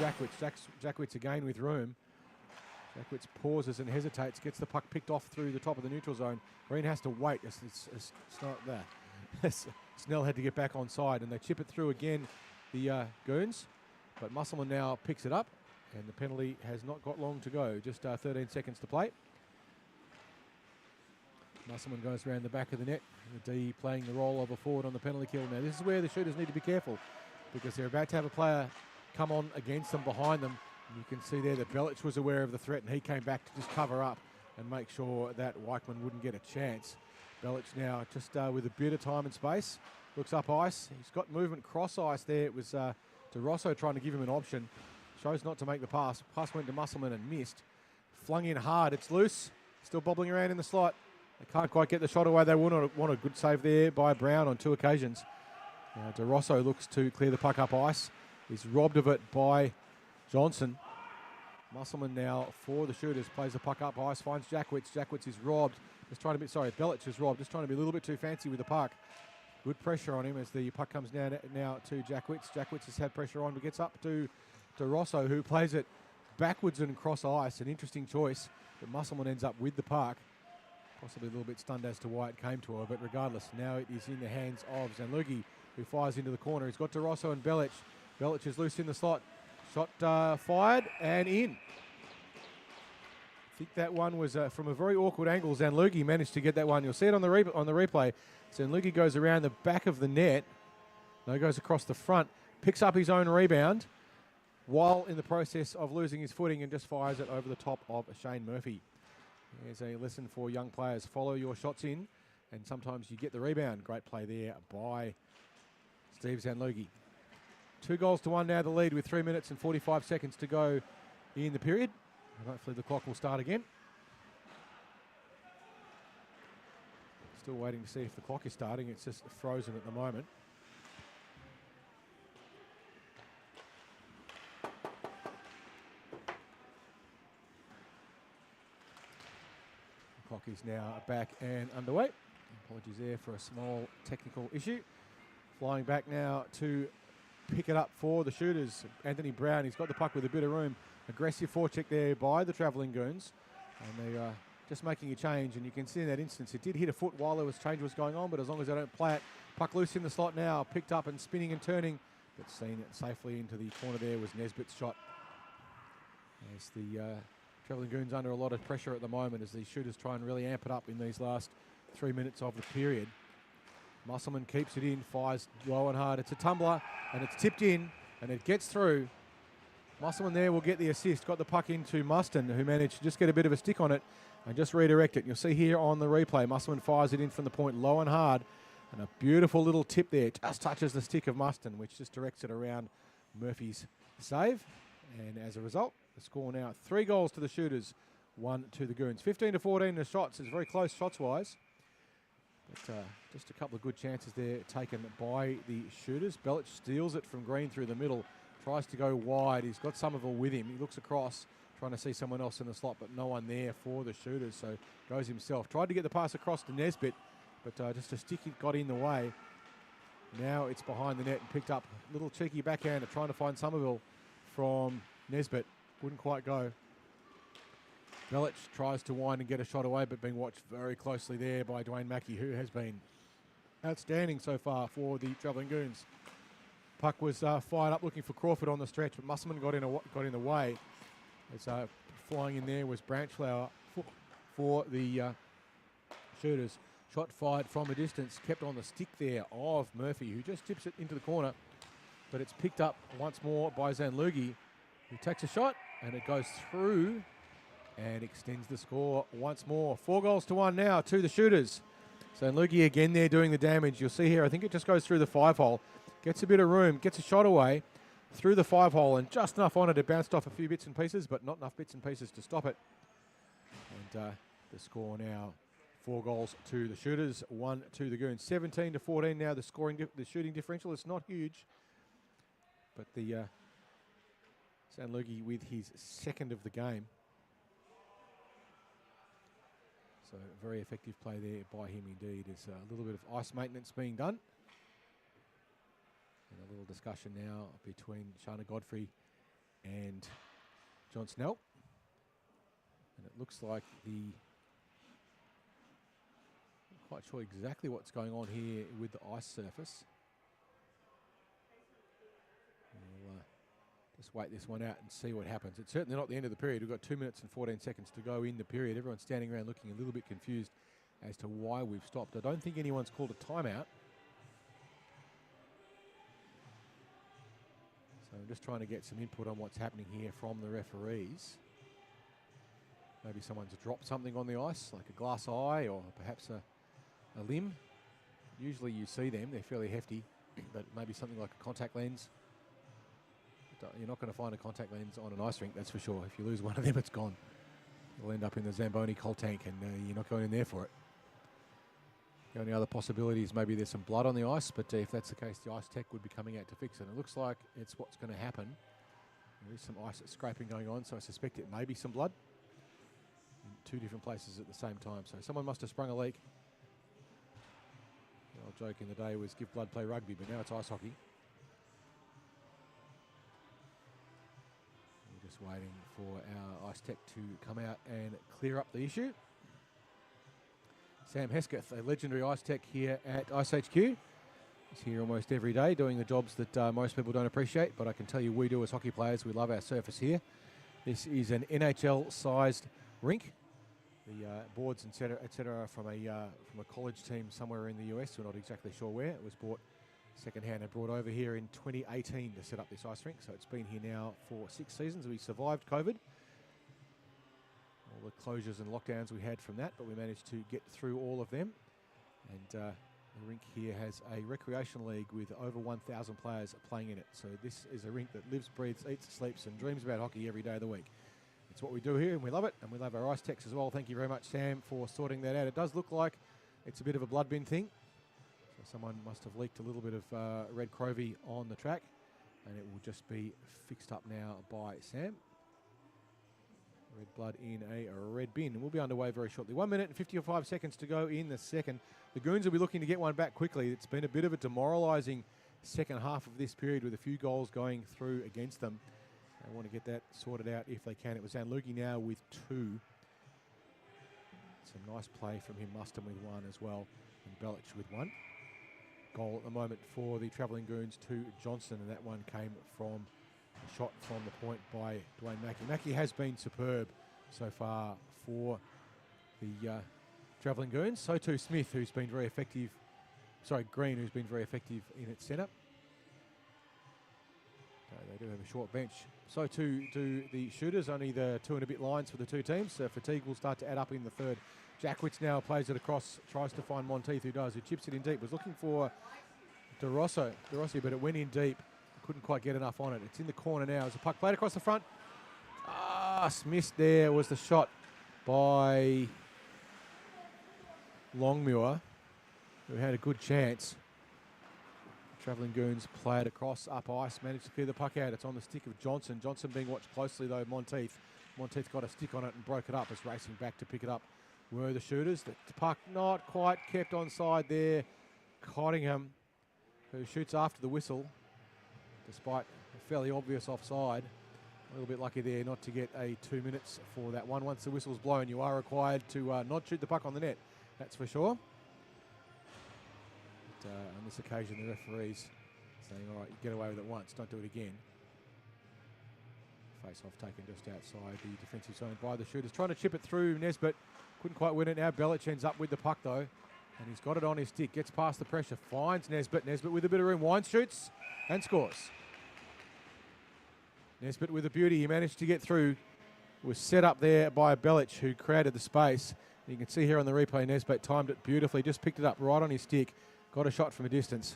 Jackwitz. Jackwitz again with room. Jackwitz pauses and hesitates, gets the puck picked off through the top of the neutral zone. Green has to wait. It's not that. Snell had to get back on side, and they chip it through again, the Goons. But Musselman now picks it up, and the penalty has not got long to go. Just 13 seconds to play. Musselman goes around the back of the net. The D playing the role of a forward on the penalty kill. Now, this is where the shooters need to be careful, because they're about to have a player come on against them, behind them. And you can see there that Belic was aware of the threat, and he came back to just cover up and make sure that Weichman wouldn't get a chance. Belic now just with a bit of time and space. Looks up ice. He's got movement cross ice there. It was De Rosso trying to give him an option. Chose not to make the pass. Pass went to Musselman and missed. Flung in hard. It's loose. Still bobbling around in the slot. They can't quite get the shot away. They want a good save there by Brown on 2 occasions. Now De Rosso looks to clear the puck up ice. He's robbed of it by Johnson. Musselman now for the shooters plays the puck up ice, finds Jackwitz. Jackwitz is robbed. Belic is robbed. Just trying to be a little bit too fancy with the puck. Good pressure on him as the puck comes now to Jackwitz. Jackwitz has had pressure on, but gets up to De Rosso, who plays it backwards and cross ice. An interesting choice, but Musselman ends up with the puck. Possibly a little bit stunned as to why it came to her, but regardless, now it is in the hands of Zanlugi, who fires into the corner. He's got De Rosso and Belic. Belic is loose in the slot. Shot fired and in. I think that one was from a very awkward angle. Zanlugi managed to get that one. You'll see it on the replay. Zanlugi goes around the back of the net. No, goes across the front. Picks up his own rebound while in the process of losing his footing, and just fires it over the top of Shane Murphy. There's a lesson for young players. Follow your shots in, and sometimes you get the rebound. Great play there by Steve Zanlugi. 2-1 now, the lead with 3 minutes and 45 seconds to go in the period. And hopefully the clock will start again. Still waiting to see if the clock is starting. It's just frozen at the moment. The clock is now back and underway. Apologies there for a small technical issue. Flying back now to pick it up for the shooters. Anthony Brown, he's got the puck with a bit of room. Aggressive forecheck there by the travelling Goons. And they are just making a change. And you can see in that instance, it did hit a foot while there was change was going on, but as long as they don't play it, puck loose in the slot now, picked up and spinning and turning, but seen it safely into the corner there was Nesbitt's shot. As the travelling Goons under a lot of pressure at the moment as these shooters try and really amp it up in these last 3 minutes of the period. Musselman keeps it in, fires low and hard. It's a tumbler, and it's tipped in, and it gets through. Musselman there will get the assist. Got the puck into Muston, who managed to just get a bit of a stick on it and just redirect it. You'll see here on the replay, Musselman fires it in from the point low and hard, and a beautiful little tip there. Just touches the stick of Muston, which just directs it around Murphy's save. And as a result, the score now 3 goals to the shooters, 1 to the Goons. 15-14 the shots. It's very close shots-wise. But just a couple of good chances there taken by the shooters. Belic steals it from Green through the middle, tries to go wide. He's got Somerville with him. He looks across, trying to see someone else in the slot, but no one there for the shooters, so goes himself. Tried to get the pass across to Nesbitt, but just a stick got in the way. Now it's behind the net and picked up. Little cheeky backhander trying to find Somerville from Nesbitt. Wouldn't quite go. Belic tries to wind and get a shot away, but being watched very closely there by Dwayne Mackey, who has been outstanding so far for the travelling Goons. Puck was fired up looking for Crawford on the stretch, but Musselman got in the way. As flying in there was Branchflower for the shooters. Shot fired from a distance, kept on the stick there of Murphy, who just tips it into the corner, but it's picked up once more by Zanlugi, who takes a shot, and it goes through and extends the score once more. 4-1 now to the shooters. Zanlugi again there doing the damage. You'll see here, I think it just goes through the 5-hole. Gets a bit of room, gets a shot away through the 5-hole, and just enough on it. It bounced off a few bits and pieces, but not enough bits and pieces to stop it. And the score now, 4 goals to the shooters, 1 to the Goons. 17-14 now. The shooting differential is not huge, but the Zanlugi with his second of the game. So very effective play there by him indeed. There's a little bit of ice maintenance being done. And a little discussion now between Shana Godfrey and John Snell. And it looks like not quite sure exactly what's going on here with the ice surface. We'll just wait this one out and see what happens. It's certainly not the end of the period. We've got 2 minutes and 14 seconds to go in the period. Everyone's standing around looking a little bit confused as to why we've stopped. I don't think anyone's called a timeout. So I'm just trying to get some input on what's happening here from the referees. Maybe someone's dropped something on the ice, like a glass eye or perhaps a limb. Usually you see them, they're fairly hefty, but maybe something like a contact lens. You're not going to find a contact lens on an ice rink, that's for sure. If you lose one of them, it's gone. You'll end up in the Zamboni coal tank and you're not going in there for it. The only other possibility is maybe there's some blood on the ice, but if that's the case, the ice tech would be coming out to fix it. And it looks like it's what's going to happen. There is some ice scraping going on, so I suspect it may be some blood in two different places at the same time. So someone must have sprung a leak. The old joke in the day was give blood, play rugby, but now it's ice hockey. We're just waiting for our ice tech to come out and clear up the issue. Sam Hesketh, a legendary ice tech here at iceHQ. He's here almost every day doing the jobs that most people don't appreciate, but I can tell you we do as hockey players. We love our surface here. This is an NHL-sized rink. The boards, etc., are from a college team somewhere in the US. We're not exactly sure where. It was bought secondhand and brought over here in 2018 to set up this ice rink. So it's been here now for 6 seasons. We survived COVID. All the closures and lockdowns we had from that, but we managed to get through all of them. And the rink here has a recreation league with over 1,000 players playing in it. So this is a rink that lives, breathes, eats, sleeps and dreams about hockey every day of the week. It's what we do here and we love it, and we love our ice techs as well. Thank you very much, Sam, for sorting that out. It does look like it's a bit of a blood bin thing. So someone must have leaked a little bit of red Crovey on the track, and it will just be fixed up now by Sam. Red blood in a red bin. We'll be underway very shortly. 1 minute and 55 seconds to go in the second. The Goons will be looking to get one back quickly. It's been a bit of a demoralising second half of this period with a few goals going through against them. They want to get that sorted out if they can. It was Zanlugi now with 2. Some nice play from him. Muston with 1 as well. And Belich with 1. Goal at the moment for the travelling Goons to Johnson, and that one came from a shot from the point by Dwayne Mackey. Mackey has been superb so far for the travelling Goons. So too Smith, who's been very effective. Sorry, Green, who's been very effective in its centre. They do have a short bench. So too do the shooters, only the 2 and a bit lines for the two teams. So fatigue will start to add up in the third. Jackwitz now plays it across, tries to find Monteith, who does, who chips it in deep. Was looking for DeRossi, but it went in deep. Couldn't quite get enough on it. It's in the corner now. As a puck played across the front. Missed there was the shot by Longmuir, who had a good chance. Travelling Goons played across up ice, managed to clear the puck out. It's on the stick of Johnson. Johnson being watched closely though, Monteith. Monteith got a stick on it and broke it up. As racing back to pick it up were the shooters. The puck not quite kept onside there. Cottingham, who shoots after the whistle, despite a fairly obvious offside. A little bit lucky there not to get a 2 minutes for that one. Once the whistle's blown, you are required to not shoot the puck on the net. That's for sure. On this occasion, the referee's saying, all right, you get away with it once, don't do it again. Face-off taken just outside the defensive zone by the shooters. Trying to chip it through Nesbitt. Couldn't quite win it. Now Belich ends up with the puck, though. And he's got it on his stick. Gets past the pressure. Finds Nesbitt. Nesbitt with a bit of room. Wine shoots and scores. Nesbitt with a beauty. He managed to get through. Was set up there by Belich, who created the space. You can see here on the replay, Nesbitt timed it beautifully. Just picked it up right on his stick. Got a shot from a distance,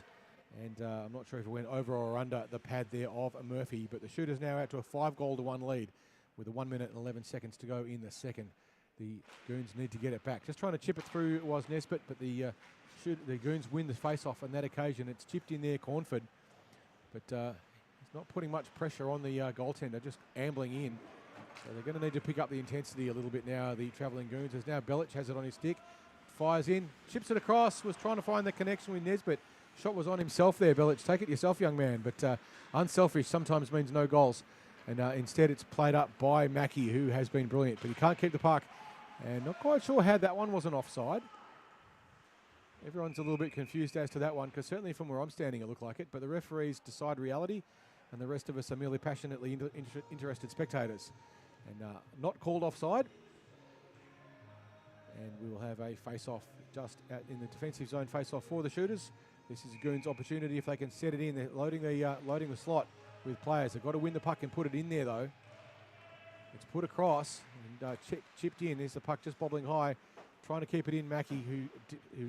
and I'm not sure if it went over or under the pad there of Murphy, but the shooters now out to a 5-goal-to-1 lead with a 1 minute and 11 seconds to go in the second. The Goons need to get it back. Just trying to chip it through was Nesbitt, but the Goons win the face-off on that occasion. It's chipped in there, Cornford, but he's not putting much pressure on the goaltender, just ambling in. So they're going to need to pick up the intensity a little bit now, the travelling Goons, as now Belich has it on his stick. Fires in, chips it across, was trying to find the connection with Nesbitt. Shot was on himself there, Belich. Take it yourself, young man. But unselfish sometimes means no goals. And instead it's played up by Mackie, who has been brilliant. But he can't keep the puck. And not quite sure how that one wasn't offside. Everyone's a little bit confused as to that one, because certainly from where I'm standing it looked like it. But the referees decide reality, and the rest of us are merely passionately interested spectators. And not called offside. And we will have a face-off just in the defensive zone, face-off for the Shooters. This is Goons' opportunity if they can set it in. They're loading the slot with players. They've got to win the puck and put it in there, though. It's put across and chipped in. There's the puck just bobbling high, trying to keep it in. Mackie, who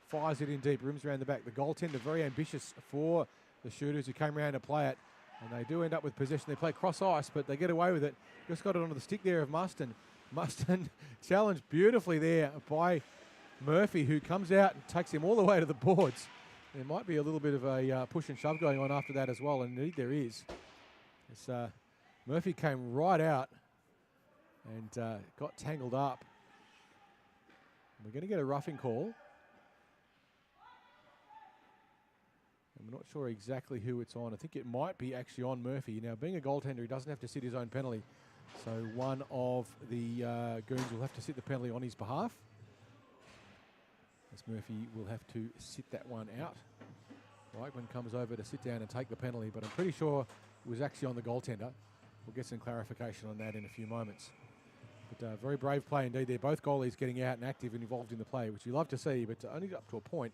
fires it in deep, rims around the back. The goaltender very ambitious for the Shooters, who came around to play it. And they do end up with possession. They play cross ice, but they get away with it. Just got it onto the stick there of Muston. Muston challenged beautifully there by Murphy, who comes out and takes him all the way to the boards. There might be a little bit of a push and shove going on after that as well, and indeed there is. Murphy came right out and got tangled up. We're going to get a roughing call. I'm not sure exactly who it's on. I think it might be actually on Murphy. Now, being a goaltender, he doesn't have to sit his own penalty. So one of the Goons will have to sit the penalty on his behalf. As Murphy will have to sit that one out. Whiteman comes over to sit down and take the penalty, but I'm pretty sure it was actually on the goaltender. We'll get some clarification on that in a few moments. But very brave play indeed there. Both goalies getting out and active and involved in the play, which you love to see, but only up to a point.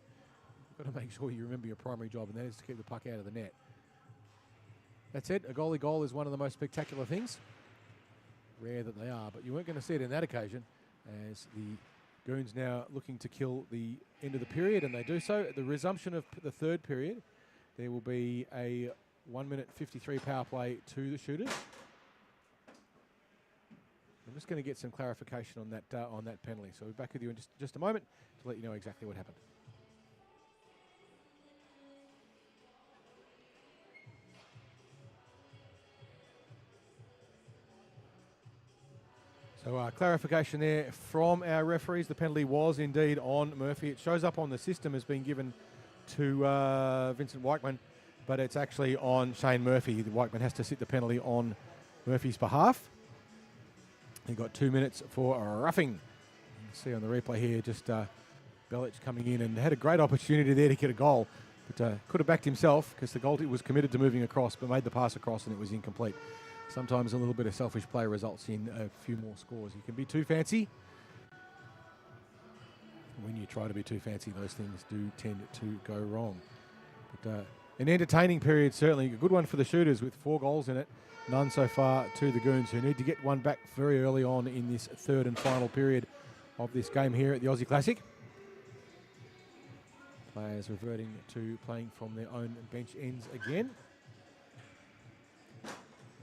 You've got to make sure you remember your primary job, and that is to keep the puck out of the net. That said, a goalie goal is one of the most spectacular things. Rare that they are, but you weren't going to see it in that occasion, as the Goons now looking to kill the end of the period, and they do so. At the resumption of the third period, there will be a 1 minute 53 power play to the Shooters. I'm just going to get some clarification on that penalty. So we'll be back with you in just a moment to let you know exactly what happened. So clarification there from our referees. The penalty was indeed on Murphy. It shows up on the system as being given to Vincent Weichman, but it's actually on Shane Murphy. The Weichman has to sit the penalty on Murphy's behalf. He got 2 minutes for a roughing. You can see on the replay here just Belic coming in and had a great opportunity there to get a goal, but could have backed himself because the goalie was committed to moving across, but made the pass across and it was incomplete. Sometimes a little bit of selfish play results in a few more scores. You can be too fancy. When you try to be too fancy, those things do tend to go wrong. But an entertaining period, certainly. A good one for the Shooters with 4 goals in it. None so far to the Goons, who need to get one back very early on in this third and final period of this game here at the Aussie Classic. Players reverting to playing from their own bench ends again.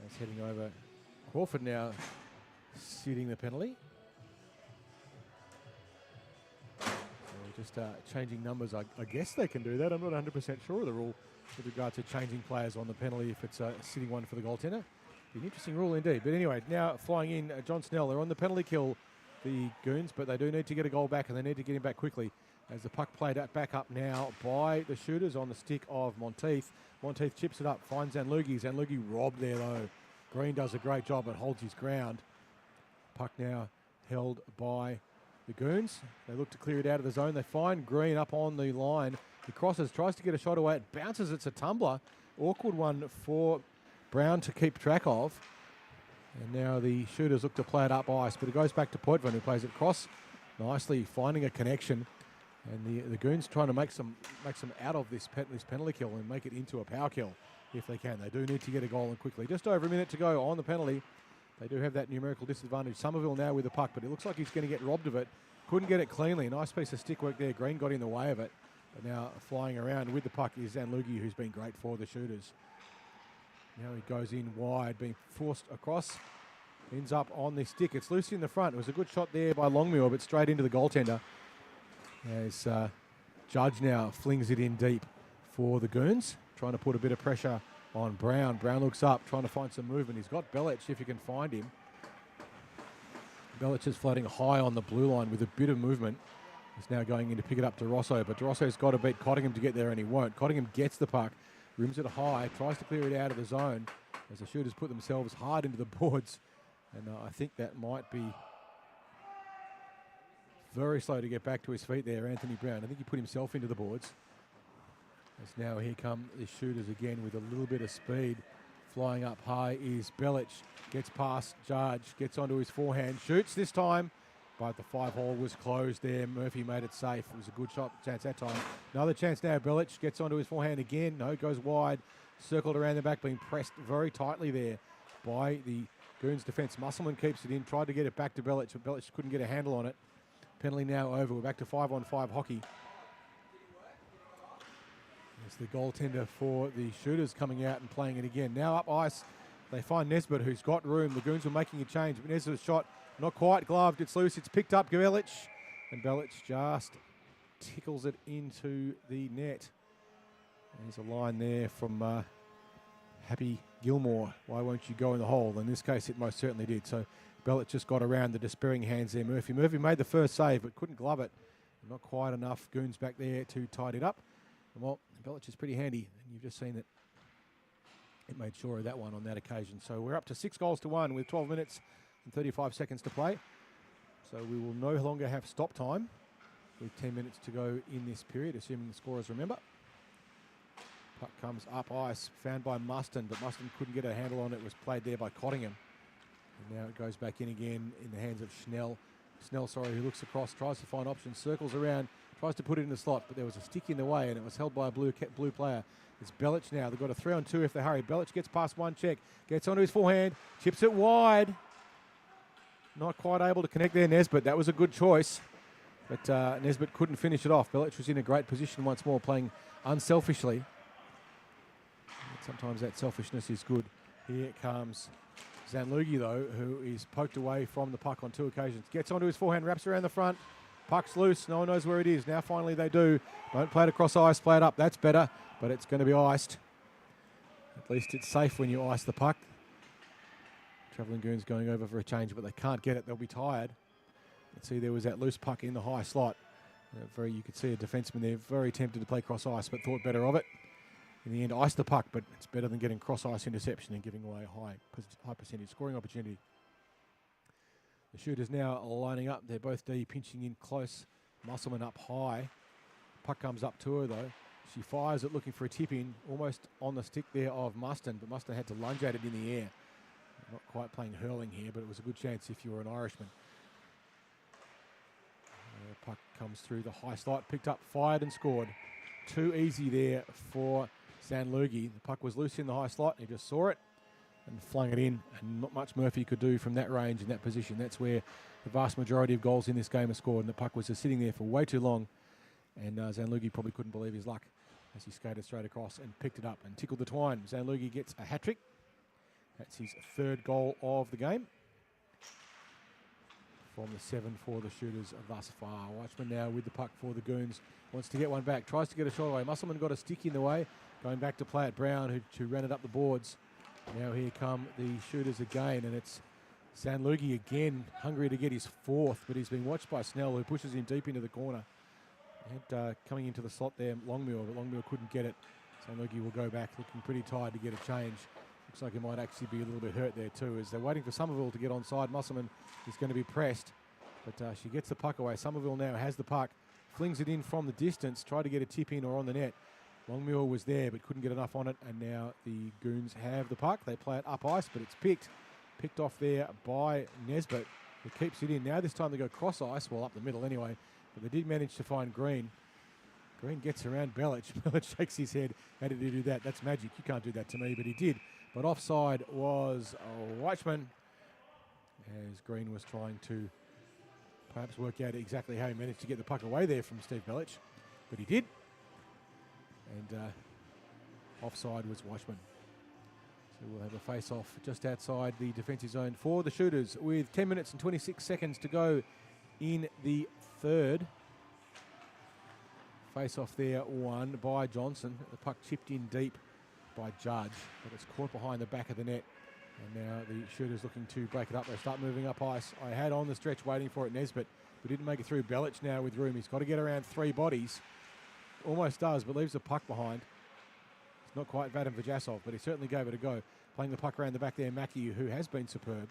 That's heading over. Crawford now sitting the penalty. So just changing numbers. I guess they can do that. I'm not 100% sure of the rule with regard to changing players on the penalty if it's sitting one for the goaltender. Be an interesting rule indeed. But anyway, now flying in John Snell. They're on the penalty kill, the Goons, but they do need to get a goal back, and they need to get him back quickly as the puck played back up now by the Shooters on the stick of Monteith. Monteith chips it up, finds Zanlugi. Zanlugi robbed there though. Green does a great job and holds his ground. Puck now held by the Goons. They look to clear it out of the zone. They find Green up on the line. He crosses, tries to get a shot away. It bounces. It's a tumbler. Awkward one for Brown to keep track of. And now the Shooters look to play it up ice, but it goes back to Poitvin, who plays it across nicely, finding a connection. And the Goons trying to make some out of this penalty kill and make it into a power kill if they can. They do need to get a goal and quickly. Just over a minute to go on the penalty. They do have that numerical disadvantage. Somerville now with the puck, but it looks like he's going to get robbed of it. Couldn't get it cleanly. Nice piece of stick work there. Green got in the way of it. But now flying around with the puck is Zanlugi, who's been great for the Shooters. Now he goes in wide, being forced across. Ends up on the stick. It's loose in the front. It was a good shot there by Longmuir, but straight into the goaltender. As Judge now flings it in deep for the Goons, trying to put a bit of pressure on Brown. Brown looks up, trying to find some movement. He's got Belic if you can find him. Belic is floating high on the blue line with a bit of movement. He's now going in to pick it up to Rosso, but Rosso's got to beat Cottingham to get there, and he won't. Cottingham gets the puck, rims it high, tries to clear it out of the zone. as the shooters put themselves hard into the boards. And I think that might be very slow to get back to his feet there, Anthony Brown. I think he put himself into the boards. As now here come the shooters again with a little bit of speed. Flying up high is Belic. Gets past Judge, gets onto his forehand, shoots this time, but the 5-hole was closed there. Murphy made it safe. It was a good shot chance that time. Another chance now. Belic gets onto his forehand again. No, goes wide. Circled around the back, being pressed very tightly there by the Goons defence. Musselman keeps it in, tried to get it back to Belic, but Belic couldn't get a handle on it. Penalty now over. We're back to 5-on-5 hockey. It's the goaltender for the shooters coming out and playing it again. Now up ice, they find Nesbitt, who's got room. The Goons were making a change, but Nesbitt's shot not quite gloved. It's loose. It's picked up Belic, and Belic just tickles it into the net. There's a line there from Happy Gilmore. Why won't you go in the hole? In this case, it most certainly did. So Belic just got around the despairing hands there. Murphy made the first save, but couldn't glove it. Not quite enough Goons back there to tidy it up. And well, Belic is pretty handy, and you've just seen that it made sure of that one on that occasion. So we're up to 6-1 with 12 minutes and 35 seconds to play. So we will no longer have stop time with 10 minutes to go in this period, assuming the scorers remember. Puck comes up ice, found by Muston, but Muston couldn't get a handle on it. It was played there by Cottingham. And now it goes back in again in the hands of Snell, who looks across, tries to find options, circles around, tries to put it in the slot, but there was a stick in the way, and it was held by a blue player. It's Belic now. They've got a 3-on-2 if they hurry. Belic gets past one check, gets onto his forehand, chips it wide. Not quite able to connect there, Nesbitt. That was a good choice, but Nesbitt couldn't finish it off. Belic was in a great position once more, playing unselfishly. Sometimes that selfishness is good. Here comes Zanlugi, though, who is poked away from the puck on 2 occasions. Gets onto his forehand, wraps around the front. Puck's loose. No one knows where it is. Now finally they do. Don't play it across ice. Play it up. That's better, but it's going to be iced. At least it's safe when you ice the puck. Travelling Goons going over for a change, but they can't get it. They'll be tired. Let's see, there was that loose puck in the high slot. You could see a defenseman there very tempted to play cross ice, but thought better of it. In the end, iced the puck, but it's better than getting cross-ice interception and giving away a high percentage scoring opportunity. The shooters now lining up. They're both D pinching in close. Musselman up high. Puck comes up to her, though. She fires it looking for a tip-in, almost on the stick there of Muston, but Muston had to lunge at it in the air. Not quite playing hurling here, but it was a good chance if you were an Irishman. Puck comes through the high slot, picked up, fired and scored. Too easy there for Zanlugi. The puck was loose in the high slot. He just saw it and flung it in, and not much Murphy could do from that range in that position. That's where the vast majority of goals in this game are scored, and the puck was just sitting there for way too long, and Zanlugi probably couldn't believe his luck as he skated straight across and picked it up and tickled the twine. Zanlugi gets a hat-trick. That's his 3rd goal of the game. From the 7 for the shooters thus far. Watchman now with the puck for the Goons. Wants to get one back. Tries to get a shot away. Musselman got a stick in the way. Going back to play it. Brown, who ran it up the boards. Now here come the shooters again. And it's Zanlugi again, hungry to get his 4th. But he's been watched by Snell, who pushes him deep into the corner. And coming into the slot there, Longmuir. But Longmuir couldn't get it. Zanlugi will go back, looking pretty tired to get a change. Looks like he might actually be a little bit hurt there too, as they're waiting for Somerville to get onside. Musselman is going to be pressed, but she gets the puck away. Somerville now has the puck, flings it in from the distance, tried to get a tip in or on the net. Longmuir was there but couldn't get enough on it, and now the Goons have the puck. They play it up ice, but it's picked off there by Nesbitt, who keeps it in. Now this time they go cross ice, well up the middle anyway, but they did manage to find Green. Green gets around Belic. Belic shakes his head. How did he do that? That's magic. You can't do that to me, but he did. But offside was Weichman, as Green was trying to perhaps work out exactly how he managed to get the puck away there from Steve Belic, but he did. And offside was Weichman. So we'll have a face-off just outside the defensive zone for the shooters with 10 minutes and 26 seconds to go in the 3rd. Face-off there won by Johnson. The puck chipped in deep by Judge, but it's caught behind the back of the net. And now the shooters looking to break it up. They start moving up ice. I had on the stretch waiting for it Nesbitt, but didn't make it through. Belic now with room. He's got to get around 3 bodies. Almost does, but leaves the puck behind. It's not quite Vadim Vajasov, but he certainly gave it a go. Playing the puck around the back there, Mackie, who has been superb.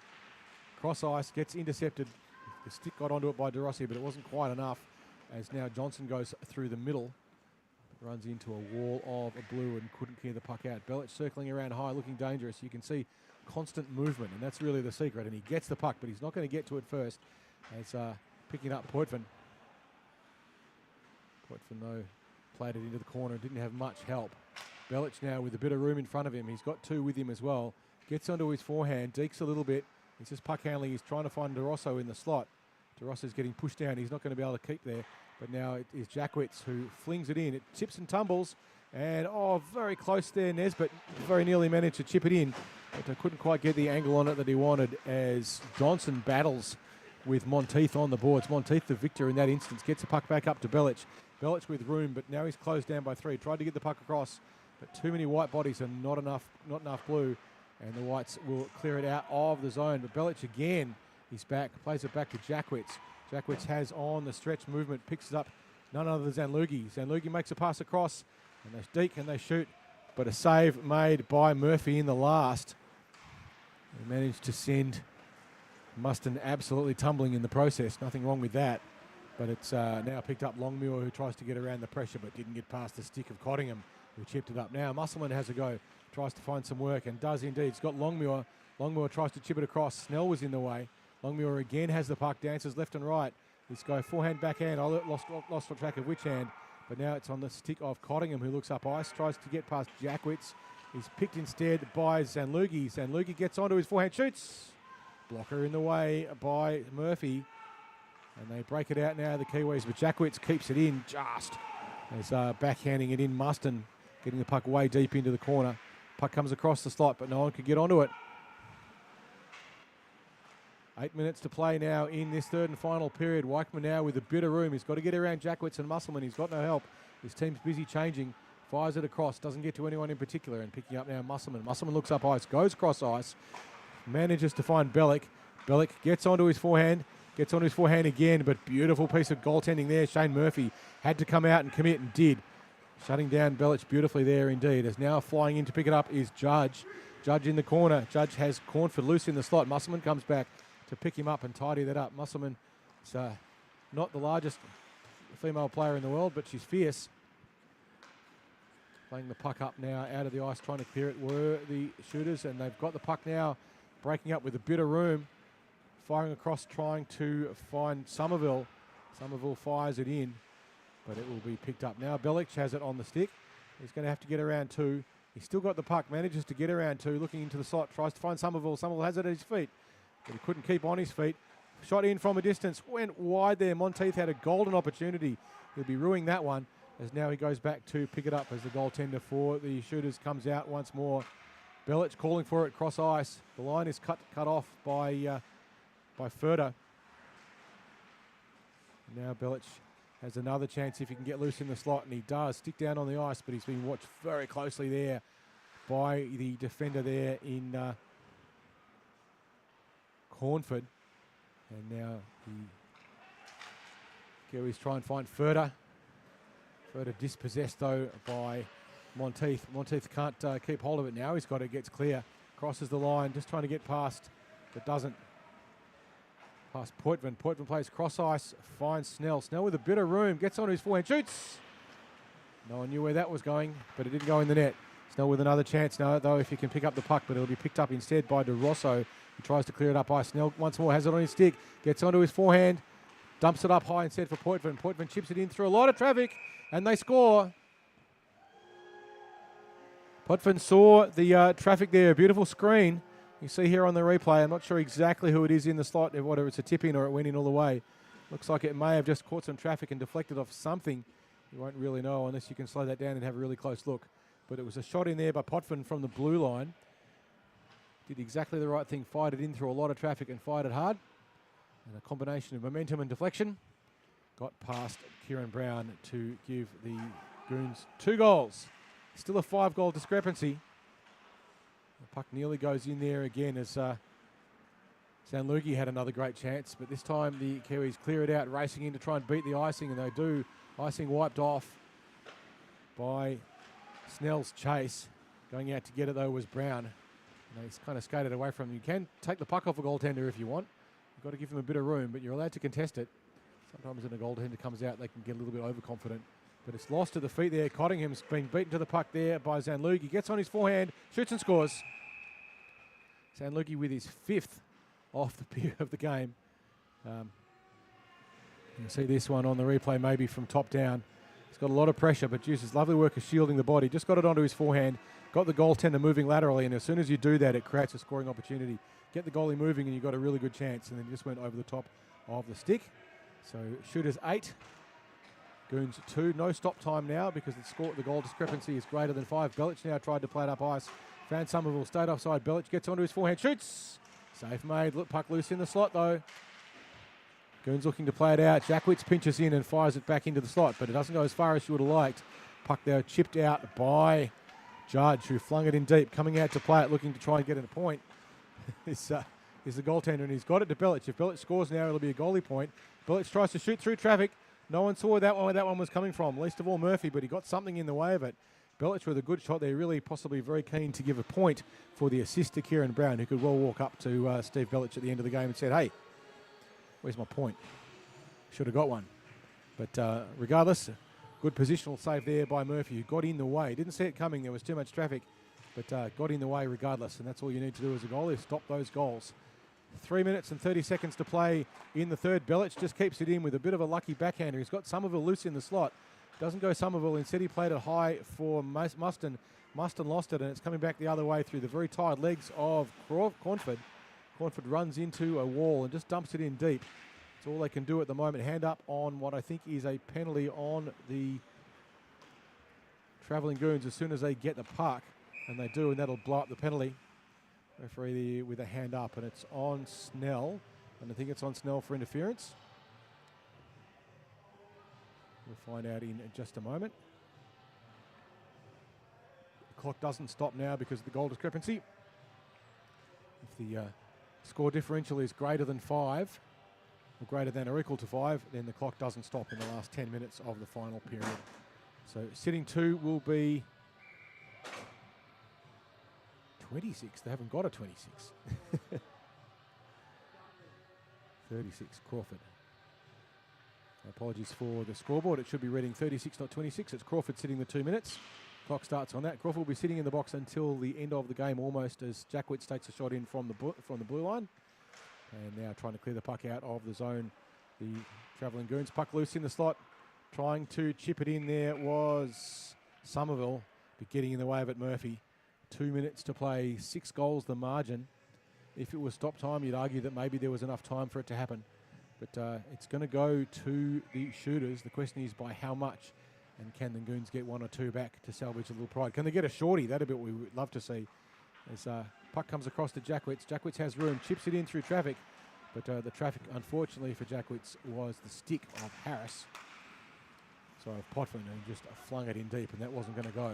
Cross ice, gets intercepted. The stick got onto it by De Rossi, but it wasn't quite enough, as now Johnson goes through the middle. Runs into a wall of a blue and couldn't clear the puck out. Belic circling around high, looking dangerous. You can see constant movement, and that's really the secret. And he gets the puck, but he's not going to get to it first. As picking up Poitvin. Poitvin, though, played it into the corner. Didn't have much help. Belic now with a bit of room in front of him. He's got two with him as well. Gets onto his forehand, dekes a little bit. It's just puck handling. He's trying to find De Rosso in the slot. De Rosso's getting pushed down. He's not going to be able to keep there. But now it is Jackwitz who flings it in. It tips and tumbles. And, very close there, Nesbitt. Very nearly managed to chip it in. But couldn't quite get the angle on it that he wanted, as Johnson battles with Monteith on the boards. Monteith, the victor in that instance, gets the puck back up to Belic. Belic with room, but now he's closed down by three. Tried to get the puck across, but too many white bodies and not enough blue. And the Whites will clear it out of the zone. But Belic again, he's back, plays it back to Jackwitz. Jackwitz has on the stretch movement, picks it up, none other than Zanlugi. Zanlugi makes a pass across, and they deke and they shoot. But a save made by Murphy in the last. They managed to send Muston absolutely tumbling in the process. Nothing wrong with that. But it's now picked up Longmuir, who tries to get around the pressure but didn't get past the stick of Cottingham, who chipped it up. Now Musselman has a go, tries to find some work and does indeed. It's got Longmuir. Longmuir tries to chip it across. Snell was in the way. Longmuir again has the puck, dances left and right. This go forehand, backhand. I lost track of which hand, but now it's on the stick of Cottingham, who looks up ice, tries to get past Jackwitz. He's picked instead by Zanlugi. Zanlugi gets onto his forehand, shoots. Blocker in the way by Murphy. And they break it out now, the Kiwis, but Jackwitz keeps it in just as backhanding it in. Muston getting the puck way deep into the corner. Puck comes across the slot, but no one could get onto it. 8 minutes to play now in this third and final period. Weichman now with a bit of room. He's got to get around Jackwitz and Musselman. He's got no help. His team's busy changing. Fires it across. Doesn't get to anyone in particular. And picking up now Musselman. Musselman looks up ice. Goes cross ice. Manages to find Belic. Belic gets onto his forehand. Gets onto his forehand again. But beautiful piece of goaltending there. Shane Murphy had to come out and commit and did. Shutting down Belic beautifully there indeed. As now flying in to pick it up is Judge. Judge in the corner. Judge has Cornford loose in the slot. Musselman comes back to pick him up and tidy that up. Musselman is not the largest female player in the world, but she's fierce. Playing the puck up now out of the ice, trying to clear it were the shooters, and they've got the puck now, breaking up with a bit of room, firing across, trying to find Somerville. Somerville fires it in, but it will be picked up. Now Belic has it on the stick. He's going to have to get around two. He's still got the puck, manages to get around two, looking into the slot, tries to find Somerville. Somerville has it at his feet, but he couldn't keep on his feet. Shot in from a distance, went wide there. Monteith had a golden opportunity. He'll be ruining that one, as now he goes back to pick it up as the goaltender for the shooters comes out once more. Belic calling for it, cross ice. The line is cut off by Furter. Now Belic has another chance if he can get loose in the slot, and he does. Stick down on the ice, but he's being watched very closely there by the defender there in Cornford. And now the Kiwis try and find Furter. Furter dispossessed though by Monteith. Monteith can't keep hold of it now. He's got it, gets clear, crosses the line, just trying to get past, but doesn't. Past Poitvin. Poitvin plays cross ice, finds Snell. Snell with a bit of room, gets onto his forehand, shoots. No one knew where that was going, but it didn't go in the net. Snell with another chance now, though, if he can pick up the puck, but it'll be picked up instead by De Rosso. He tries to clear it up by Snell once more, has it on his stick, gets onto his forehand, dumps it up high instead for Poitvin. Poitvin chips it in through a lot of traffic, and they score. Poitvin saw the traffic there, a beautiful screen. You see here on the replay, I'm not sure exactly who it is in the slot, whether it's a tip in or it went in all the way. Looks like it may have just caught some traffic and deflected off something. You won't really know unless you can slow that down and have a really close look. But it was a shot in there by Poitvin from the blue line. Did exactly the right thing, fired it in through a lot of traffic and fired it hard. And a combination of momentum and deflection got past Kieran Brown to give the Goons 2 goals. Still a 5-goal discrepancy. The puck nearly goes in there again as Zanlugi had another great chance, but this time the Kiwis clear it out, racing in to try and beat the icing, and they do. Icing wiped off by Snell's chase. Going out to get it though was Brown. And he's kind of skated away from him. You can take the puck off a goaltender if you want. You've got to give him a bit of room, but you're allowed to contest it. Sometimes when a goaltender comes out, they can get a little bit overconfident. But it's lost to the feet there. Cottingham's been beaten to the puck there by Zanlugi. Gets on his forehand, shoots and scores. Zanlugi with his 5th off the period of the game. You'll see this one on the replay maybe from top down. He's got a lot of pressure, but uses lovely work of shielding the body. Just got it onto his forehand. Got the goaltender moving laterally, and as soon as you do that, it creates a scoring opportunity. Get the goalie moving, and you've got a really good chance. And then he just went over the top of the stick. So shooters 8, Goons 2. No stop time now because the goal discrepancy is greater than 5. Belic now tried to play it up ice. Found Somerville, stayed offside. Belic gets onto his forehand, shoots. Safe made. Puck loose in the slot though. Goons looking to play it out. Jackwitz pinches in and fires it back into the slot, but it doesn't go as far as you would have liked. Puck there chipped out by Judge, who flung it in deep, coming out to play it, looking to try and get a point. is the goaltender, and he's got it to Belic. If Belic scores now, it'll be a goalie point. Belic tries to shoot through traffic. No one saw that one where that one was coming from, least of all Murphy, but he got something in the way of it. Belic with a good shot there, really possibly very keen to give a point for the assist to Kieran Brown, who could well walk up to Steve Belic at the end of the game and said, hey, where's my point? Should have got one. But regardless, good positional save there by Murphy, who got in the way. Didn't see it coming, there was too much traffic, but got in the way regardless, and that's all you need to do as a goalie, is stop those goals. 3 minutes and 30 seconds to play in the third. Belic just keeps it in with a bit of a lucky backhander. He's got Somerville loose in the slot. Doesn't go Somerville. Instead, he played it high for Muston. Muston lost it, and it's coming back the other way through the very tired legs of Cornford. Cornford runs into a wall and just dumps it in deep. That's all they can do at the moment. Hand up on what I think is a penalty on the Travelling Goons as soon as they get the puck, and they do, and that'll blow up the penalty. Referee with a hand up, and it's on Snell, and I think it's on Snell for interference. We'll find out in just a moment. The clock doesn't stop now because of the goal discrepancy. If the score differential is greater than 5, or greater than or equal to 5, then the clock doesn't stop in the last 10 minutes of the final period. So sitting 2 will be 26. They haven't got a 26. 36, Crawford. Apologies for the scoreboard. It should be reading 36, not 26. It's Crawford sitting the 2 minutes. Clock starts on that. Crawford will be sitting in the box until the end of the game, almost, as Jackwitz takes a shot in from the blue line. And now trying to clear the puck out of the zone. The Travelling Goons, puck loose in the slot. Trying to chip it in there was Somerville, but getting in the way of it, Murphy. 2 minutes to play, 6 goals the margin. If it was stop time, you'd argue that maybe there was enough time for it to happen. But it's going to go to the shooters. The question is by how much? And can the Goons get 1 or 2 back to salvage a little pride? Can they get a shorty? That'd be what we would love to see. As puck comes across to Jackwitz. Jackwitz has room, chips it in through traffic. But the traffic, unfortunately for Jackwitz, was the stick of Harris. So Potvin, who just flung it in deep, and that wasn't going to go.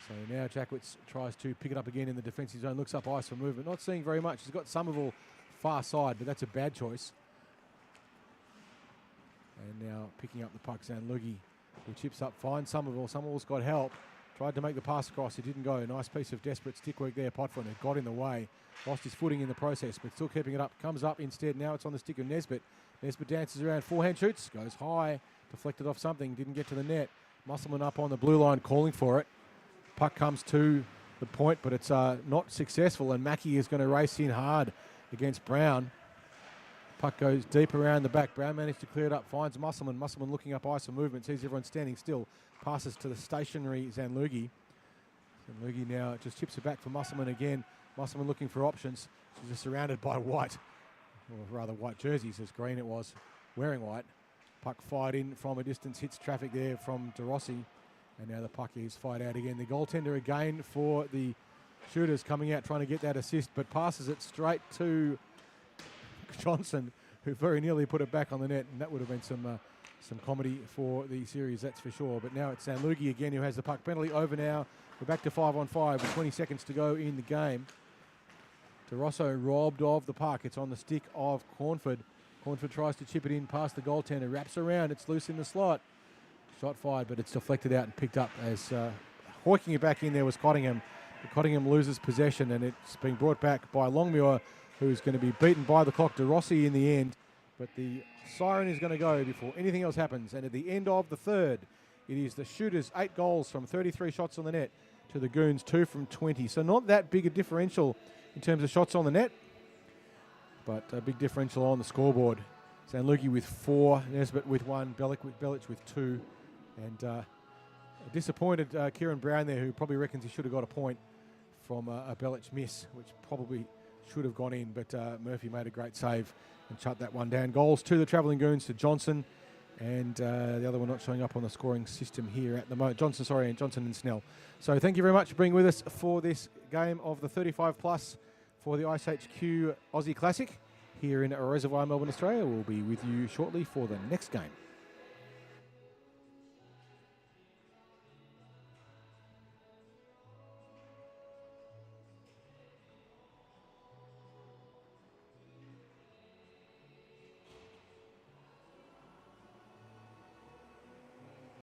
So now Jackwitz tries to pick it up again in the defensive zone, looks up ice for movement. Not seeing very much. He's got Somerville far side, but that's a bad choice. And now picking up the puck, Zanlugi, who chips up, finds Somerville. Somerville's got help. Tried to make the pass across. It didn't go. Nice piece of desperate stick work there. Potvin, who got in the way. Lost his footing in the process, but still keeping it up. Comes up instead. Now it's on the stick of Nesbitt. Nesbitt dances around. Forehand shoots. Goes high. Deflected off something. Didn't get to the net. Musselman up on the blue line calling for it. Puck comes to the point, but it's not successful, and Mackie is going to race in hard against Brown. Puck goes deep around the back. Brown managed to clear it up, finds Musselman. Musselman looking up ice for movement, sees everyone standing still, passes to the stationary Zanlugi. Zanlugi now just chips it back for Musselman again. Musselman looking for options. She's just surrounded by white, or rather white jerseys, as green it was, wearing white. Puck fired in from a distance, hits traffic there from De Rossi. And now the puck is fired out again. The goaltender again for the shooters coming out trying to get that assist, but passes it straight to Johnson, who very nearly put it back on the net, and that would have been some comedy for the series, that's for sure. But now it's Zanlugi again who has the puck. Penalty over now. We're back to 5-on-5 with 20 seconds to go in the game. De Rosso robbed of the puck. It's on the stick of Cornford. Cornford tries to chip it in past the goaltender, wraps around, it's loose in the slot. Shot fired, but it's deflected out and picked up as hoiking it back in there was Cottingham. Cottingham loses possession, and it's being brought back by Longmuir, who's going to be beaten by the clock to Rossi in the end. But the siren is going to go before anything else happens. And at the end of the third, it is the Shooters 8 goals from 33 shots on the net to the Goons 2 from 20. So not that big a differential in terms of shots on the net, but a big differential on the scoreboard. Sanluki with 4, Nesbitt with 1, Bellich with 2, and a disappointed Kieran Brown there, who probably reckons he should have got a point from a Bellich miss, which probably should have gone in, but Murphy made a great save and shut that one down. Goals to the Travelling Goons, to Johnson, and the other one not showing up on the scoring system here at the moment. Johnson and Snell. So thank you very much for being with us for this game of the 35 plus for the iceHQ Aussie Classic here in Reservoir, Melbourne, Australia. We'll be with you shortly for the next game.